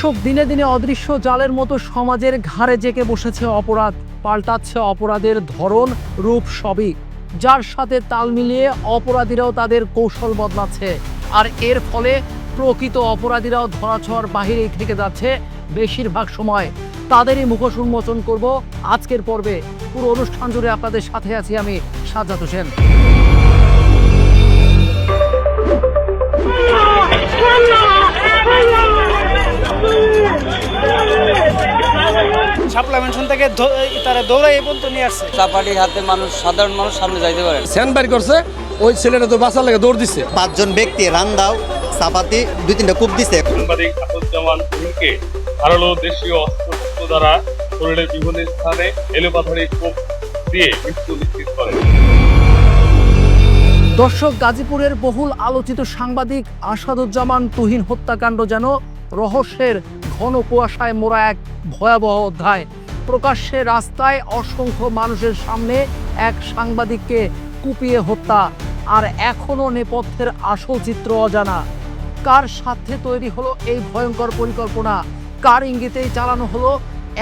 দর্শক, দিনে দিনে অদৃশ্য জালের মতো সমাজের ঘাড়ে জেঁকে বসেছে অপরাধ। পাল্টাচ্ছে অপরাধের ধরন, রূপ সবই, যার সাথে তাল মিলিয়ে অপরাধীরাও তাদের কৌশল বদলাচ্ছে। আর এর ফলে প্রকৃত অপরাধীরাও ধরাছোঁয়ার বাহিরেই থেকে যাচ্ছে বেশিরভাগ সময়। তাদেরই মুখোশ উন্মোচন করব আজকের পর্বে। পুরো অনুষ্ঠান জুড়ে আপনাদের সাথে আছি আমি, সাজ্জাদ হোসেন। শাপলা মেনশন থেকে তারা দৌড়াই এই পর্যন্ত নিয়ে আসছে। চাপাটি হাতে মানুষ, সাধারণ মানুষ সামনে যাইতে পারে। স্যান্ড বাইর করছে, ওই ছেলেটা তো বাঁচার লাগে দৌড় দিচ্ছে। 5 জন ব্যক্তি রান্দাও চাপাতি 2-3টা কূপ দিছে। সাংবাদিক আসাদুজ্জামান তুহিনকে ধারালো দেশীয় অস্ত্র দ্বারা শরীরের বিভিন্ন স্থানে এলোপাথারি কোপ দিয়ে মৃত্যু নিশ্চিত করে। দর্শক, গাজীপুরের বহুল আলোচিত সাংবাদিক আসাদুজ্জামান তুহিন হত্যাকাণ্ড যেন রহস্যের ঘন কুয়াশায় মোড়া এক ভয়াবহ অধ্যায়। প্রকাশ্যে রাস্তায় অসংখ্য মানুষের সামনে এক সাংবাদিককে কুপিয়ে হত্যা, আর এখনো নেপথ্যের আসল চিত্র অজানা। কার স্বার্থে তৈরি হলো এই ভয়ঙ্কর পরিকল্পনা? কার ইঙ্গিতেই চালানো হলো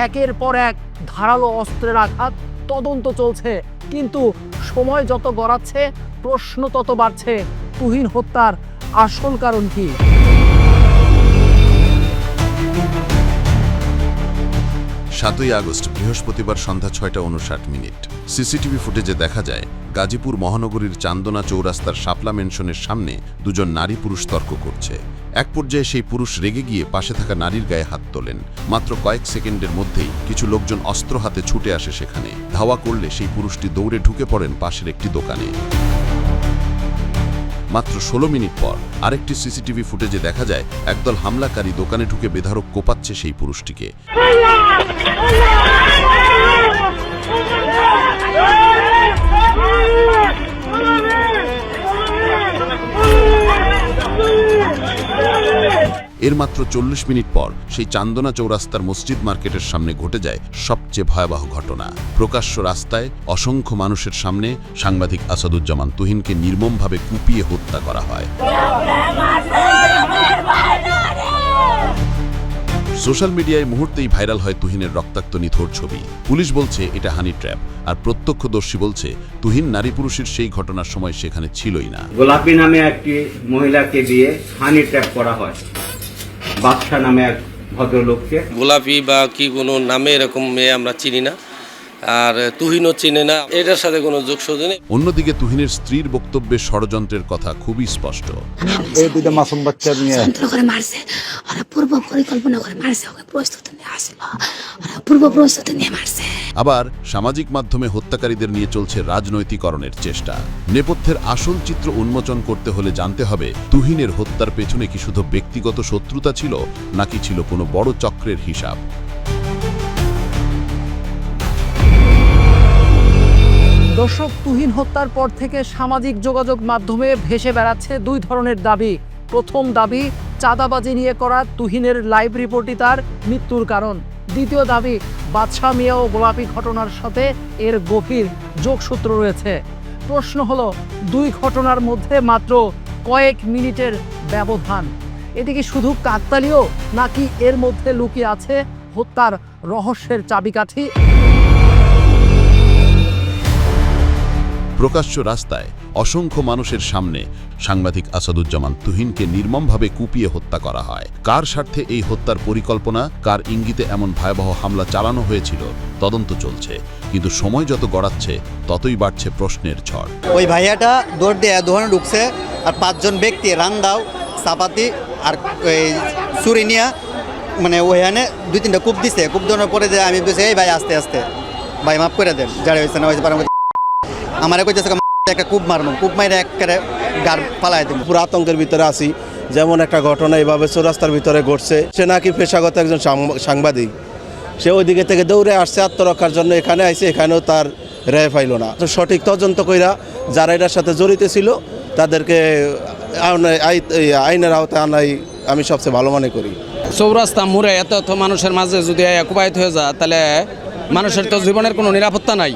একের পর এক ধারালো অস্ত্রের আঘাত? তদন্ত চলছে, কিন্তু সময় যত গড়াচ্ছে প্রশ্ন তত বাড়ছে। তুহিন হত্যার আসল কারণ কি? 7ই আগস্ট বৃহস্পতিবার সন্ধ্যা 6:59। সিসিটিভি ফুটেজে দেখা যায় গাজীপুর মহানগরীর চান্দনা চৌরাস্তার শাপলা মেনশনের সামনে দুজন নারী পুরুষ তর্ক করছে। এক পর্যায়ে সেই পুরুষ রেগে গিয়ে পাশে থাকা নারীর গায়ে হাত তোলেন। মাত্র কয়েক সেকেন্ডের মধ্যেই কিছু লোকজন অস্ত্র হাতে ছুটে আসে সেখানে। ধাওয়া করলে সেই পুরুষটি দৌড়ে ঢুকে পড়েন পাশের একটি দোকানে। মাত্র 16 মিনিট পর আরেকটি সিসিটিভি ফুটেজে দেখা যায় একদল হামলাকারী দোকানে ঢুকে বেধড়ক কোপাচ্ছে সেই পুরুষটিকে। এর মাত্র 40 মিনিট পর সেই চান্দনা চৌরাস্তার মসজিদ মার্কেটের সামনে ঘটে যায় সবচেয়ে ভয়াবহ ঘটনা। প্রকাশ্য রাস্তায় অসংখ্য মানুষের সামনে সাংবাদিক আসাদুজ্জামান তুহিনকে নির্মমভাবে কুপিয়ে হত্যা করা হয়। সোশ্যাল মিডিয়ায় মুহূর্তেই ভাইরাল হয় তুহিনের রক্তাক্ত নিথর ছবি। পুলিশ বলছে এটা হানি ট্র্যাপ, আর প্রত্যক্ষদর্শী বলছে তুহিন নারী পুরুষের সেই ঘটনার সময় সেখানে ছিলই না। গোলাপী নামে একটি মহিলাকে দিয়ে হানি ট্র্যাপ করা হয়, বাদশা নামে এক ভদ্রলোককে। গোলাপি বা কি কোনো নামে এরকম মেয়ে আমরা চিনি না, আর তুহিনও চিনে না, এটার সাথে কোনো যোগসূত্র নেই। অন্যদিকে তুহিনের স্ত্রীর বক্তব্যে ষড়যন্ত্রের কথা খুবই স্পষ্ট। এই দুইটা মাসুম বাচ্চা নিয়ে করে মারছে, ওরা পূর্ব পরিকল্পনা করে মারছে, ওকে প্রস্তুতি নিয়ে আসলো, ওরা পূর্ব প্রস্তুতি নিয়ে মারছে। আবার সামাজিক মাধ্যমে হত্যাকারীদের নিয়ে চলছে রাজনৈতিকরণের চেষ্টা। নেপথ্যের আসল চিত্র উন্মোচন করতে হলে জানতে হবে তুহিনের হত্যার পেছনে কি শুধু ব্যক্তিগত শত্রুতা ছিল, নাকি ছিল কোনো বড় চক্রের হিসাব। দর্শক, তুহিন হত্যার পর থেকে সামাজিক যোগাযোগ মাধ্যমে ভেসে বেড়াচ্ছে দুই ধরনের দাবি। প্রথম দাবি, চাঁদাবাজি নিয়ে করা তুহিনের লাইভ রিপোর্টই তার মৃত্যুর কারণ। দ্বিতীয় দাবি, বাদশা মিয়া ও গোলাপি ঘটনার সাথে এর গভীর যোগসূত্র রয়েছে। প্রশ্ন হলো, দুই ঘটনার মধ্যে মাত্র কয়েক মিনিটের ব্যবধান। এটি কি শুধু কাকতালীয়, নাকি এর মধ্যে লুকিয়ে আছে হত্যার রহস্যের চাবিকাঠি? প্রকাশ্য রাস্তায় অসংখ্য মানুষের সামনে সাংবাদিক আসাদুজ্জামান তুহিনকে নির্মমভাবে কুপিয়ে হত্যা করা হয়। কার স্বার্থে এই হত্যার পরিকল্পনা, কার ইঙ্গিতে এমন ভয়াবহ হামলা চালানো হয়েছিল, তদন্ত চলছে। কিন্তু সময় যত গড়াচ্ছে ততই বাড়ছে প্রশ্নের ঝড়। ওই ভাইয়াটা দৌড় দিয়ে দোকানে ঢুকছে, আর 5 জন ব্যক্তি রান্দাও চাপাতি আর ছুরি নিয়ে মানে ওইখানে 2-3টা কূপ দিছে। কূপ দেওয়ার পরে আমি বলছি, এই ভাই আস্তে আস্তে, ভাই মাফ করে দেন, যারা হয়েছে না হয়েছে। আমার কইতেছে একটা কূপ মারবো, কূপ মাইরে একেবারে গাড় পালাই দেবো। পুরো আতঙ্কের ভিতরে আছি। যেমন একটা ঘটনা এভাবে চৌরাস্তার ভিতরে ঘটছে। সে নাকি পেশাগত একজন সাংবাদিক, সে ওই দিকে থেকে দৌড়ে আসছে আত্মরক্ষার জন্য, এখানে আইছে, এখানেও তার রেহাই পাইল না। সঠিক তদন্ত কইরা যারা এটার সাথে জড়িত ছিল তাদেরকে আইনের আওতায় আনাই আমি সবচেয়ে ভালো মনে করি। চৌরাস্তা মোড়ে এত মানুষের মাঝে যদি কুপায়িত হয়ে যায়, তাহলে মানুষের তো জীবনের কোনো নিরাপত্তা নাই।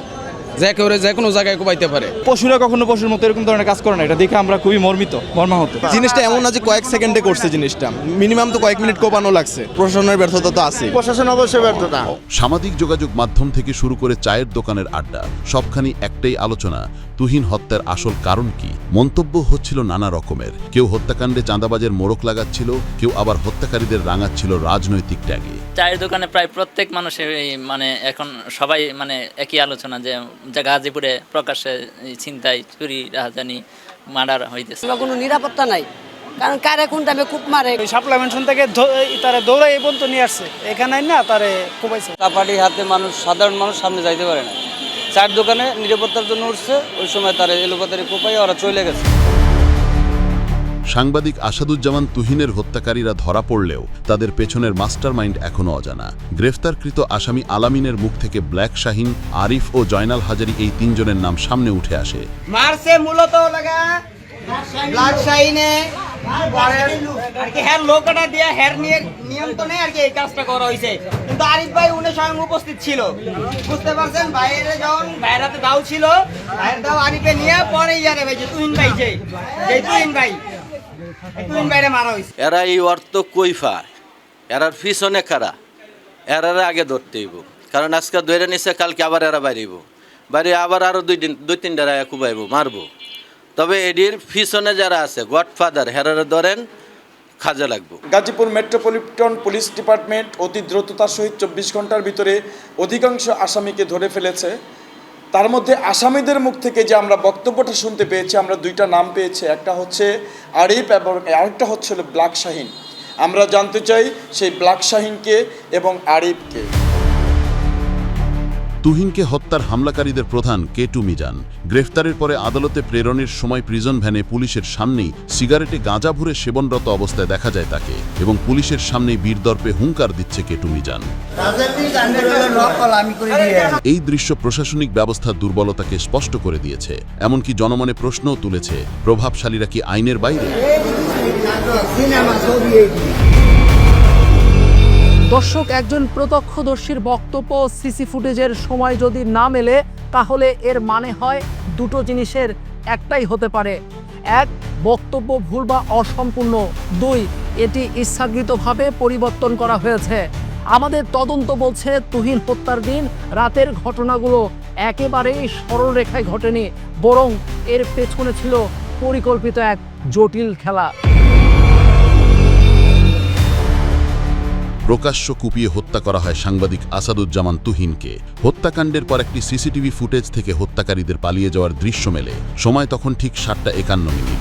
যে কেউ যে কোনো জায়গায় কোপাইতে পারে। পশুরা কখনো পশুর মতো এরকম ধরনের কাজ করে না, এটা দেখে আমরা খুবই মর্মাহত। জিনিসটা এমন না যে কয়েক সেকেন্ডে করছে, জিনিসটা মিনিমাম তো কয়েক মিনিট কোপানো লাগছে। প্রশাসনের ব্যর্থতা তো আছে, প্রশাসন অবশ্যই ব্যর্থতা। সামাজিক যোগাযোগ মাধ্যম থেকে শুরু করে চায়ের দোকানের আড্ডা, সবখানি একটাই আলোচনা, তুহিন হত্যার আসল কারণ কি। মন্তব্য হচ্ছিল নানা রকমের। কেউ হত্যাকাণ্ডে চাঁদাবাজের মোড়ক লাগাচ্ছিল, কেউ আবার হত্যাকারীদের রাঙাচ্ছিল রাজনৈতিক ট্যাগে। চায়ের দোকানে প্রায় প্রত্যেক মানুষের মানে এখন সবাই মানে একই আলোচনা যে গাজীপুরে প্রকাশ্যে ছিনতাই, চুরি, রাজধানী, মার্ডার হইতেছে। কোনো নিরাপত্তা নাই, কারণ কারে কোন টাইমে কূপ মারে। শাপলা মেনশন থেকে তারা দৌড়াই এই পর্যন্ত নিয়ে আসছে, এখানে না তারে কোপাইছে। চাপাটি হাতে মানুষ, সাধারণ মানুষ সামনে যাইতে পারে না। চায়ের দোকানে নিরাপত্তার জন্য উঠছে, ওই সময় তারা এলোপাতারি কোপাই ওরা চলে গেছে। সাংবাদিক আসাদুজ্জামান তুহিনের হত্যাকারীরা ধরা পড়লেও তাদের পেছনের মাস্টারমাইন্ড এখনো অজানা। গ্রেফতারকৃত আসামি আলামিনের মুখ থেকে ব্ল্যাক শাহিন, আরিফ ও জয়নাল হাজারি এই তিনজনের নাম সামনে উঠে আসে। মারছে মূলত লাগা ব্ল্যাক শাহিনে হের লোকটা দিয়ে হের নিয়ে নিয়ন্ত্রণে আর কি এই কাজটা করা হয়েছে। কিন্তু আরিফ ভাই উনি স্বয়ং উপস্থিত ছিল, বুঝতে পারছেন। বাইরে যখন বাইরাতে দাও ছিল, বাইরের দাও আরিফে নিয়ে পরে ইয়ারে ভাই যে তুহিন ভাই, যে তুহিন বাইরে মারা হয়েছে। এরা এই অর্থ কই পায়, এরার পিছনে কারা, এরারে আগে ধরতে হইব। কারণ আজকে ধরে নিছে, কালকে আবার এরা বাইরে আবার আরো দুই তিনটা রায় কুবাইব, মারবো। তবে এটির পিছনে যারা আছে গডফাদার, হেরারে ধরেন, কাজে লাগবো। গাজীপুর মেট্রোপলিটন পুলিশ ডিপার্টমেন্ট অতি দ্রুততার সহিত 24 ঘন্টার ভিতরে অধিকাংশ আসামিকে ধরে ফেলেছে। তার মধ্যে আসামিদের মুখ থেকে যে আমরা বক্তব্যটা শুনতে পেয়েছি, আমরা দুইটা নাম পেয়েছি, একটা হচ্ছে আরিফ এবং আরেকটা হচ্ছে ব্ল্যাক শাহিন। আমরা জানতে চাই সেই ব্ল্যাক শাহিনকে এবং আরিফকে। তুহিনকে হত্যার হামলাকারীদের প্রধান কেটু মিজান। গ্রেফতারের পরে আদালতে প্রেরণের সময় প্রিজন ভ্যানে পুলিশের সামনেই সিগারেটে গাঁজা ভরে সেবনরত অবস্থায় দেখা যায় তাকে, এবং পুলিশের সামনেই বীরদর্পে হুঙ্কার দিচ্ছে কেটু মিজান। এই দৃশ্য প্রশাসনিক ব্যবস্থার দুর্বলতাকে স্পষ্ট করে দিয়েছে। এমনকি জনমনে প্রশ্নও তুলেছে, প্রভাবশালীরা কি আইনের বাইরে? দর্শক, একজন প্রত্যক্ষদর্শীর বক্তব্য সিসি ফুটেজের সময় যদি না মেলে, তাহলে এর মানে হয় দুটো জিনিসের একটাই হতে পারে। এক, বক্তব্য ভুল বা অসম্পূর্ণ। দুই, এটি ইচ্ছাকৃতভাবে পরিবর্তন করা হয়েছে। আমাদের তদন্ত বলছে তুহিন হত্যার দিন রাতের ঘটনাগুলো একেবারেই সরল রেখায় ঘটেনি, বরং এর পেছনে ছিল পরিকল্পিত এক জটিল খেলা। প্রকাশ্য কুপিয়ে হত্যা করা হয় সাংবাদিক আসাদুজ্জামান তুহিনকে। হত্যাকাণ্ডের পর একটি সিসিটিভি ফুটেজ থেকে হত্যাকারীদের পালিয়ে যাওয়ার দৃশ্য মেলে। সময় তখন ঠিক 7:51।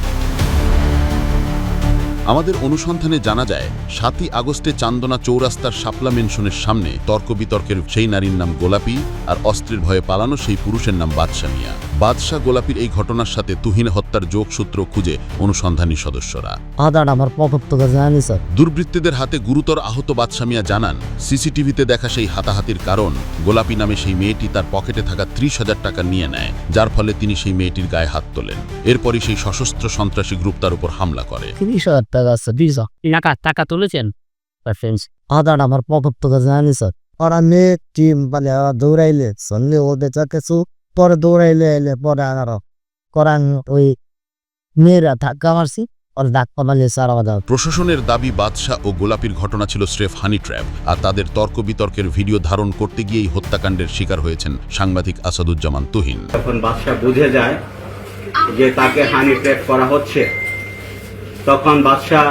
আমাদের অনুসন্ধানে জানা যায়, 7ই আগস্টে চান্দনা চৌরাস্তার শাপলা মেনশনের সামনে তর্ক বিতর্কের সেই নারীর নাম গোলাপী, আর অস্ত্রের ভয়ে পালানো সেই পুরুষের নাম বাদশা মিয়া। বাদশা গোলাপীর এই ঘটনার সাথে তুহিন হত্যার যোগসূত্র খুঁজে অনুসন্ধানী সদস্যরা। দুর্বৃত্তদের হাতে গুরুতর আহত বাদশা মিয়া জানান, সিসিটিভিতে দেখা সেই হাতাহাতির কারণ গোলাপী নামে সেই মেয়েটি তার পকেটে থাকা 30,000 টাকা নিয়ে নেয়, যার ফলে তিনি সেই মেয়েটির গায়ে হাত তোলেন। এরপরই সেই সশস্ত্র সন্ত্রাসী গ্রুপ তার উপর হামলা করে। 30,000 টাকা তুলেছেন? আমার পকেট থেকে জানি স্যার, ওরা মেয়ে টিম মানে দৌড়াইলে সন্ধ্যে ওদের কিছু পরে দৌড়াইলে এলে পরে আনারো করান ওই মেয়েরা ধাক্কা মারছি, ওর ধাক্কা মারলে স্যার আমাদের। প্রশাসনের দাবি, বাদশা ও গোলাপীর ঘটনা ছিল স্রেফ হানি ট্র্যাপ, আর তাদের তর্ক বিতর্কের ভিডিও ধারণ করতে গিয়েই হত্যাকাণ্ডের শিকার হয়েছেন সাংবাদিক আসাদুজ্জামান তুহিন। যখন বাদশা বুঝে যায় যে তাকে হানি ট্র্যাপ করা হচ্ছে, তখন বাদশা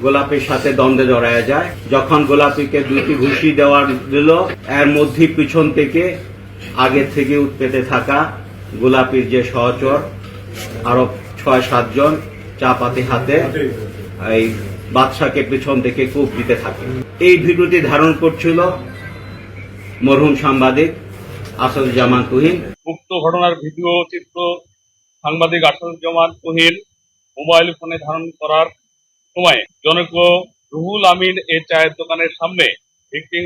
গোলাপীর সাথে দ্বন্দ্বে জড়ায় যায়। যখন গোলাপীকে 2টি ঘুষি দেওয়ার দিল, এর মধ্যে পিছন থেকে আগে থেকে উৎপেতে থাকা গোলাপীর যে সহচর আরো 6-7 জন চাপাতি হাতে এই বাদশাকে পিছন থেকে কূপ দিতে থাকে। এই ভিডিওটি ধারণ করছিল মরহুম সাংবাদিক আসাদুজ্জামান তুহিন। উক্ত ঘটনার ভিডিও চিত্র সাংবাদিক আসাদুজ্জামান তুহিন মোবাইল ফোনে ধারণ করার সময় জনক রুহুল আমিন এর চায়ের দোকানের সামনে ভিকটিম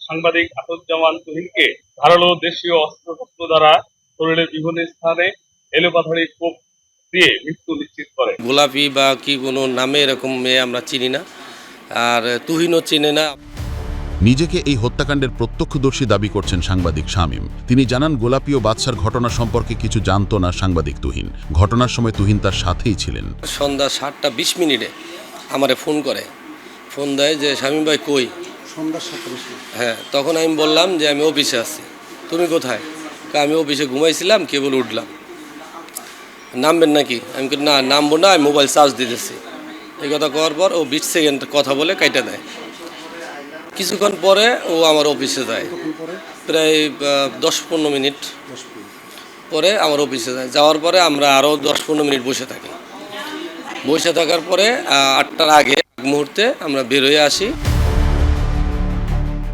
সাংবাদিক আসাদুজ্জামান তুহিনকে ধারালো দেশীয় অস্ত্রশস্ত্র দ্বারা শরীরের বিভিন্ন স্থানে এলোপাথারি কোপ দিয়ে মৃত্যু নিশ্চিত করে। গোলাপি বা কি কোনো নামে এরকম মেয়ে আমরা চিনি না, আর তুহিনও চিনে না। নিজেকে এই হত্যাকাণ্ডের প্রত্যক্ষদর্শী দাবি করছেন সাংবাদিক শামীম। তিনি জানান গোলাপি ও বাদশার ঘটনা সম্পর্কে কিছু জানত না সাংবাদিক তুহিন। ঘটনার সময় তুহিন তার সাথেই ছিলেন। সন্ধ্যা 7:20 আমারে ফোন করে, ফোন দেয় যে শামীম ভাই কই। সন্ধ্যা 7:20 হ্যাঁ, তখন আমি বললাম যে আমি অফিসে আছি। তুমি কোথায়? আমি অফিসে ঘুমাইছিলাম, কেবল উঠলাম। নামবেন নাকি? আমি না নামবো না, আমি মোবাইল চার্জ দিতেছি। এই কথা কওয়ার পর ও 20 সেকেন্ড কথা বলে কাইটা দেয়। কিছুক্ষণ পরে ও আমার অফিসে যায়, প্রায় 10-15 মিনিট পরে আমার অফিসে যায়। যাওয়ার পরে আমরা আরও 10-15 মিনিট বসে থাকি। বসে থাকার পরে 8টার আগে মুহূর্তে আমরা বের হয়ে আসি।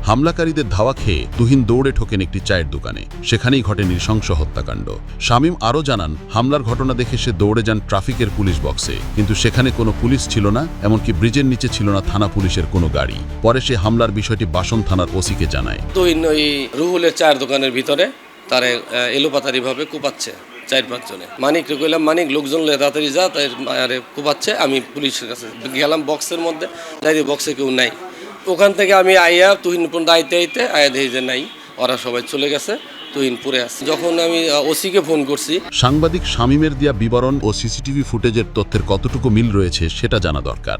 হামলাকারীদের ধাওয়া খেয়ে তুহিন দৌড়ে ঠোকেন একটি চায়ের দোকানে। সেখানেই ঘটে নৃশংস হত্যাকাণ্ড। শামীম আরও জানান, হামলার ঘটনা দেখে সে দৌড়ে যান ট্রাফিকের পুলিশ বক্সে, কিন্তু সেখানে কোনো পুলিশ ছিল না, এমনকি ব্রিজের নিচে ছিল না থানা পুলিশের কোনো গাড়ি। পরে সে হামলার বিষয়টি বাসন থানার ওসিকে জানায়। তুহিন ওই রুহুলের চায়ের দোকানের ভিতরে তারে এলোপাতারিভাবে কুপাচ্ছে 4-5 জনে। মানিককে কইলাম, মানিক লোকজন লে তাড়াতাড়ি যা, তাই কুপাচ্ছে। আমি পুলিশের কাছে গেলাম, বক্সের মধ্যে যাই, বক্সে কেউ নাই। ওখান থেকে আমি আইয়া তুহিন আইতে আইয়া দেখি যে নাই, ওরা সবাই চলে গেছে, তুহিন পড়ে আছে। যখন আমি ওসিকে ফোন করছি। সাংবাদিক শামীমের দেয়া বিবরণ ও সিসিটিভি ফুটেজের তথ্যের কতটুকু মিল রয়েছে সেটা জানা দরকার।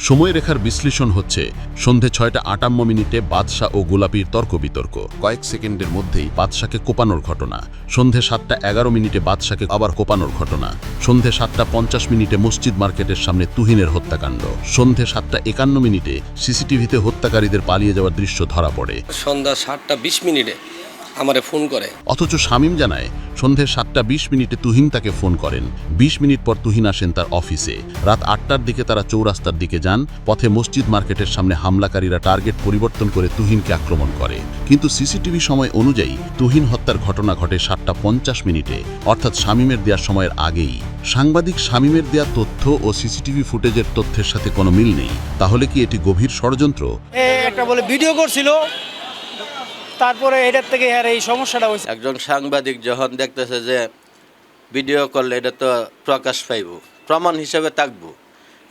সময়রেখার বিশ্লেষণ হচ্ছে সন্ধে 6:58 বাদশা ও গোলাপির তর্ক বিতর্ক। কয়েক সেকেন্ডের মধ্যেই বাদশাকে কোপানোর ঘটনা। সন্ধে 7:11 বাদশাকে আবার কোপানোর ঘটনা। সন্ধে 7:50 মসজিদ মার্কেটের সামনে তুহিনের হত্যাকাণ্ড। সন্ধে 7:51 সিসিটিভিতে হত্যাকারীদের পালিয়ে যাওয়ার দৃশ্য ধরা পড়ে। সন্ধ্যা 7:20 আমারে ফোন করে। অথচ শামীম জানায় সন্ধে 7:20 তুহিন তাকে ফোন করেন। 20 মিনিট পর তুহিন আসেন তার অফিসে। রাত 8টার দিকে তারা চৌরাস্তার দিকে যান। পথে মসজিদ মার্কেটের সামনে হামলাকারীরা টার্গেট পরিবর্তন করে তুহিনকে আক্রমণ করে। কিন্তু সিসিটিভি সময় অনুযায়ী তুহিন হত্যার ঘটনা ঘটে 7:50, অর্থাৎ শামীমের দেওয়ার সময়ের আগেই। সাংবাদিক শামীমের দেয়া তথ্য ও সিসিটিভি ফুটেজের তথ্যের সাথে কোনো মিল নেই। তাহলে কি এটি গভীর ষড়যন্ত্র? একটা বলে ভিডিও করছিল, তারপরে এটার থেকে আর এই সমস্যাটা হয়েছে। একজন সাংবাদিক যখন দেখতেছে যে ভিডিও করলে এটা তো প্রকাশ পাইব, প্রমাণ হিসেবে থাকবো,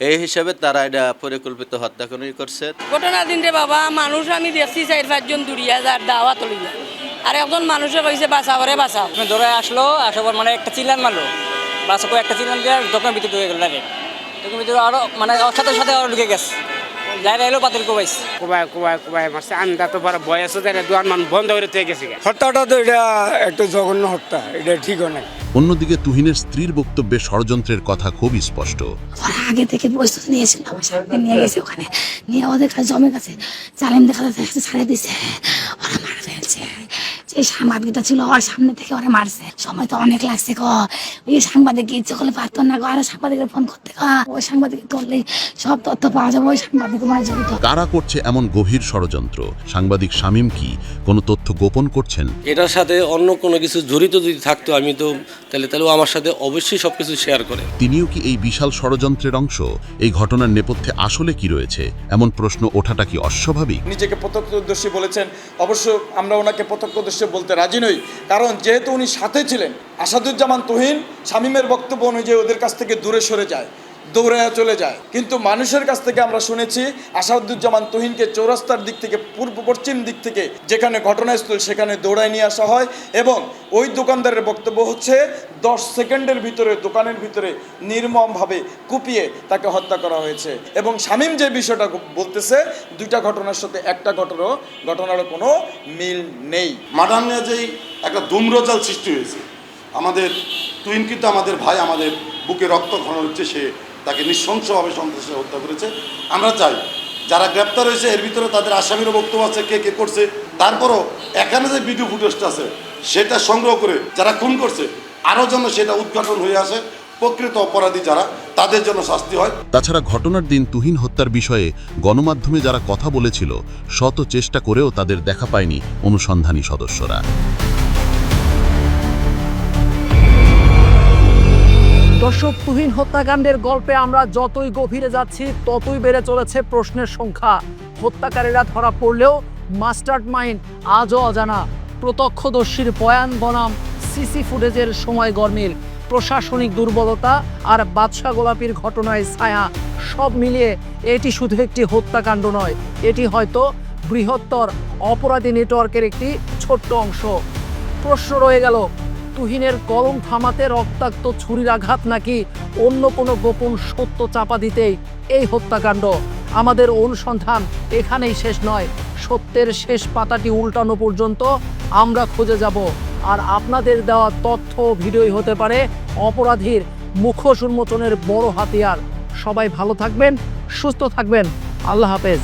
এই হিসাবে তারা এটা পরিকল্পিত হত্যাকাণ্ড করছে। ঘটনা দিন রে বাবা, মানুষ আমি দেখছি 4-5 জন দূরিয়া যার দাওয়া তলি যায়, আর একজন মানুষে কইছে বাঁচাও রে বাঁচাও। ধরে আসলো, আসার মানে একটা চিল্লান মারলো, বাসা করে একটা চিল্লান দিয়ে দোকান ভিতরে ঢুকে গেল। দোকান ভিতরে আরো মানে সাথে সাথে আরো ঢুকে গেছে। হত্যাটা তো এটা একটা জঘন্য হত্যা, এটা ঠিকও নাই। অন্যদিকে তুহিনের স্ত্রীর বক্তব্যে ষড়যন্ত্রের কথা খুবই স্পষ্ট। আগে থেকে প্রস্তুতি নিয়েছিল, আমার সাথে নিয়ে গেছে, ওখানে নিয়ে ওদের কাছে জমে গেছে, চালিম দেখা যাচ্ছে ছাড়ে দিছে, ওরা মারা ফেলছে। যে সাংবাদিকটা ছিল ওর সামনে থেকে ওরা মারছে। সময় তো অনেক লাগছে গো, ওই সাংবাদিক ইচ্ছে করলে পারতো না গো, আরো সাংবাদিকের ফোন করতে গো, ওই সাংবাদিক করলে সব তথ্য পাওয়া যাবে, ওই সাংবাদিক মানে জড়িত। কারা করছে এমন গভীর ষড়যন্ত্র? সাংবাদিক শামীম কি কোনো তথ্য গোপন করছেন? এটার সাথে অন্য কোনো কিছু জড়িত যদি থাকতো আমি তো তাহলে আমার সাথে অবশ্যই সবকিছু শেয়ার করে। তিনিও কি এই বিশাল ষড়যন্ত্রের অংশ? এই ঘটনার নেপথ্যে আসলে কি রয়েছে? এমন প্রশ্ন ওঠাটা কি অস্বাভাবিক? নিজেকে প্রত্যক্ষদর্শী বলেছেন, অবশ্য আমরা ওনাকে প্রত্যক্ষদর্শী বলতে রাজি নই, কারণ যেহেতু উনি সাথে ছিলেন। আসাদুজ্জামান তুহিন শামীমের বক্তব্য অনুযায়ী ওদের কাছ থেকে দূরে সরে যায়, দৌড়াইয়া চলে যায়। কিন্তু মানুষের কাছ থেকে আমরা শুনেছি আসাদুজ্জামান তুহিনকে চৌরাস্তার দিক থেকে পূর্ব পশ্চিম দিক থেকে যেখানে ঘটনাস্থল সেখানে দৌড়ায় নিয়ে আসা হয়, এবং ওই দোকানদারের বক্তব্য হচ্ছে 10 সেকেন্ডের ভিতরে দোকানের ভিতরে নির্মমভাবে কুপিয়ে তাকে হত্যা করা হয়েছে। এবং শামীম যে বিষয়টা বলতেছে, দুইটা ঘটনার সাথে একটা ঘটনার কোনো মিল নেই। মার্ডার নিয়ে যেই একটা ধূম্রজাল সৃষ্টি হয়েছে, আমাদের তুহিন কিন্তু আমাদের ভাই, আমাদের বুকে রক্ত ঘন হচ্ছে, সে তাকে নৃশংসভাবে সন্ত্রাসে হত্যা করেছে। আমরা চাই যারা গ্রেপ্তার হয়েছে এর ভিতরে তাদের আসামিরও বক্তব্য আছে, কে কে করছে। তারপরও এখানে যে ভিডিও ফুটেজটা আছে সেটা সংগ্রহ করে যারা খুন করছে আরও যেন সেটা উদ্ঘাটন হয়ে আসে, প্রকৃত অপরাধী যারা তাদের জন্য শাস্তি হয়। তাছাড়া ঘটনার দিন তুহিন হত্যার বিষয়ে গণমাধ্যমে যারা কথা বলেছিল, শত চেষ্টা করেও তাদের দেখা পায়নি অনুসন্ধানী সদস্যরা। দর্শক, তুহিন হত্যাকাণ্ডের গল্পে আমরা যতই গভীরে যাচ্ছি ততই বেড়ে চলেছে প্রশ্নের সংখ্যা। হত্যাকারীরা ধরা পড়লেও মাস্টার্ড মাইন্ড আজও অজানা। প্রত্যক্ষদর্শীর বয়ান বনাম সিসি ফুটেজের সময় গরমিল, প্রশাসনিক দুর্বলতা আর বাদশা গোলাপির ঘটনায় ছায়া সব মিলিয়ে এটি শুধু একটি হত্যাকাণ্ড নয়, এটি হয়তো বৃহত্তর অপরাধী নেটওয়ার্কের একটি ছোট্ট অংশ। প্রশ্ন রয়ে গেল, তুহিনের কলম থামাতে রক্তাক্ত ছুরির আঘাত নাকি অন্য কোনো গোপন সত্য চাপা দিতেই এই হত্যাকাণ্ড? আমাদের অনুসন্ধান এখানেই শেষ নয়, সত্যের শেষ পাতাটি উল্টানো পর্যন্ত আমরা খুঁজে যাব। আর আপনাদের দেওয়া তথ্য ভিডিওই হতে পারে অপরাধীর মুখোশ উন্মোচনের বড় হাতিয়ার। সবাই ভালো থাকবেন, সুস্থ থাকবেন। আল্লাহ হাফেজ।